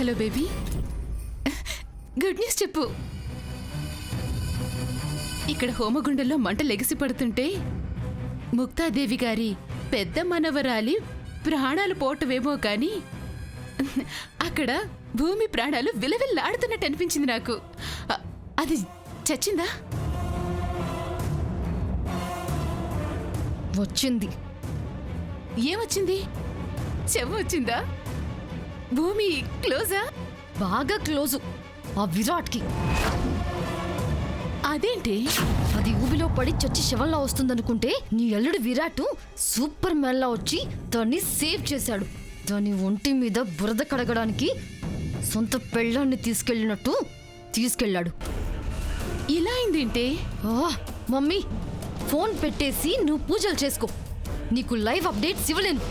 Hello baby, good news చెప్పు. ఇక్కడ హోమగుండంలో మంటలు ఎగిసి పడుతుంటే ముక్తాదేవి గారి పెద్ద మనవరాలి ప్రాణాలు పోవటమేమో కానీ అక్కడ భూమి ప్రాణాలు విలవిల్లాడుతున్నట్టు అనిపించింది నాకు. అది చచ్చిందా? వచ్చింది. ఏమొచ్చింది? చెవు వచ్చిందా? భూమి క్లోజా? బాగా క్లోజు ఆ విరాట్కి. అదేంటి? అది ఊబిలో పడి చచ్చి శవంలా వస్తుందనుకుంటే నీ అల్లుడు విరాట్ సూపర్ మ్యాన్ లా వచ్చి దాన్ని సేవ్ చేశాడు. దాని ఒంటి మీద బురద కడగడానికి సొంత పెళ్ళాన్ని తీసుకెళ్ళాడు. ఇలా అయిందేంటి? మమ్మీ ఫోన్ పెట్టేసి నువ్వు పూజలు చేసుకో. నీకు లైవ్ అప్డేట్స్ ఇవ్వలేను.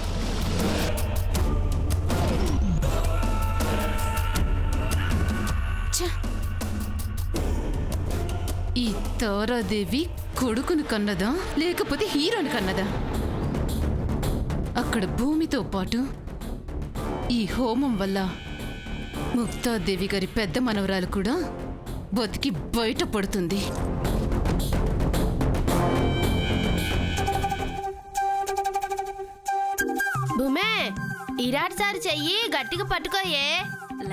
ఈ తారాదేవి కొడుకును కన్నదా లేకపోతే హీరోని కన్నదా? అక్కడ భూమితో పాటు ఈ హోమం వల్ల ముక్తాదేవి గారి పెద్ద మనవరాలు కూడా బతికి బయటపడుతుంది. భూమే, ఇరాట్ సారి చెయ్యి గట్టిగా పట్టుకోయే,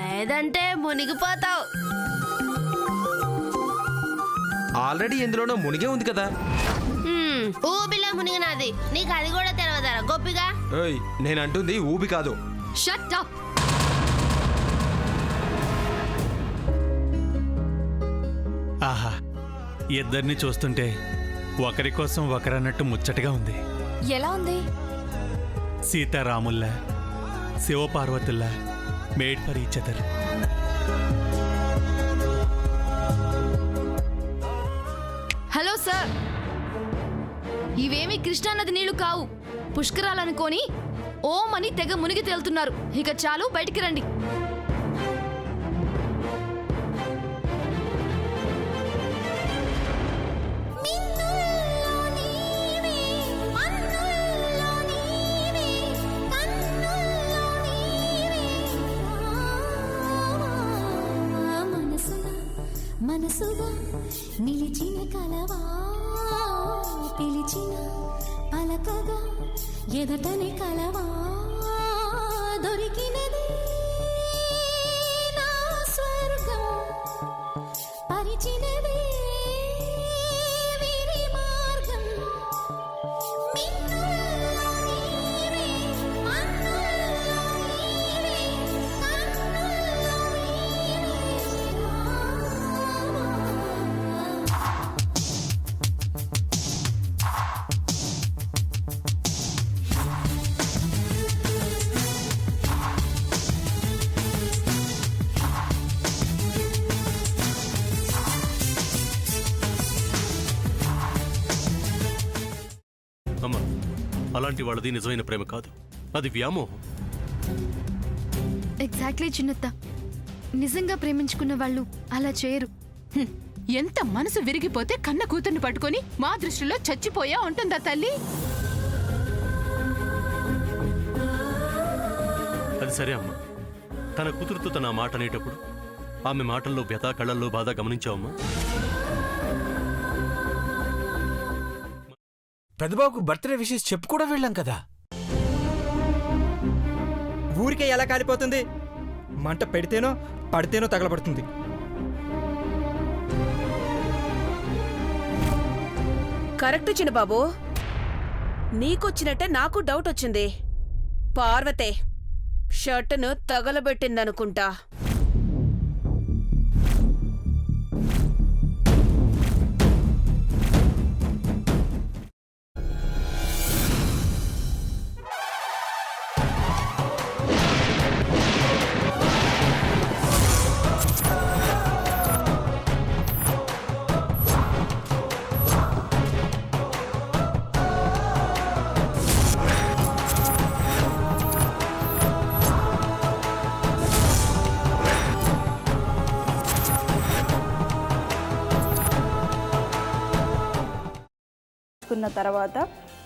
లేదంటే మునిగిపోతావు. ఆల్రెడీ ఎందులోనో మునిగే ఉంది కదా. ఊబిలో మునిగినది, నీకు అది కూడా తెలవదరా గొప్పిగా? నేనంటుంది ఊబి కాదు. Shut up. ఆహా, ఇద్దరిని చూస్తుంటే ఒకరి కోసం ఒకరన్నట్టు ముచ్చటగా ఉంది. ఎలా ఉంది? సీతారాముల్లా, శివపార్వతుల్లా, made for each other. Hello sir, ఇవేమీ కృష్ణానది నీళ్లు కావు. పుష్కరాలనుకొని ఓం అని తెగ మునిగి తేలుతున్నారు. ఇక చాలు, బయటికి రండి. మనసుగా నిలిచిన కలవా, పిలిచిన పలకగా ఎదటని కలవా, దొరికినది నా స్వర్గం, పరిచినది వీరి మార్గం. అమ్మా, అలాంటి వాళ్ళది నిజమైన ప్రేమ కాదు, అది వ్యామోహం. ఎగ్జాక్ట్లీ చిన్నత్త, నిజంగా ప్రేమించుకున్న వాళ్ళు అలా చేయరు. ఎంత మనసు విరిగిపోతే కన్న కూతుర్ని పట్టుకొని మా దృష్టిలో చచ్చిపోయా ఉంటుందా తల్లి? అది సరే అమ్మా, తన కూతురుతో తన మాట అనేటప్పుడు ఆమె మాటల్లో వ్యథ, కళ్ళల్లో బాధ గమనించావమ్మా? పెద్దబాబుకు బర్త్డే విషెస్ చెప్పు కూడా వెళ్ళాం కదా. ఊరికే ఎలా కాలిపోతుంది? మంట పెడితేనో పడితేనో తగలబడుతుంది. కరెక్ట్ చిన్నబాబు, నీకొచ్చినట్టే నాకు డౌట్ వచ్చింది. పార్వతే షర్టును తగలబెట్టిందనుకుంటా. తర్వాత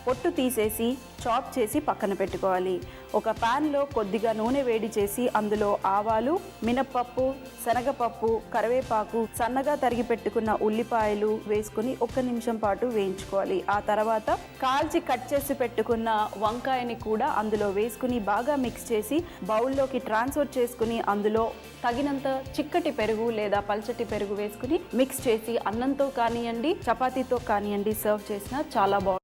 పొట్టు తీసేసి చాప్ చేసి పక్కన పెట్టుకోవాలి. ఒక ప్యాన్లో కొద్దిగా నూనె వేడి చేసి అందులో ఆవాలు, మినప్పప్పు, శనగపప్పు, కరివేపాకు, సన్నగా తరిగి పెట్టుకున్న ఉల్లిపాయలు వేసుకుని 1 నిమిషం పాటు వేయించుకోవాలి. ఆ తర్వాత కాల్చి కట్ చేసి పెట్టుకున్న వంకాయని కూడా అందులో వేసుకుని బాగా మిక్స్ చేసి బౌల్లోకి ట్రాన్స్ఫర్ చేసుకుని అందులో తగినంత చిక్కటి పెరుగు లేదా పల్చటి పెరుగు వేసుకుని మిక్స్ చేసి అన్నంతో కానివ్వండి, చపాతీతో కానివ్వండి సర్వ్ చేసినా చాలా బాగుంటుంది.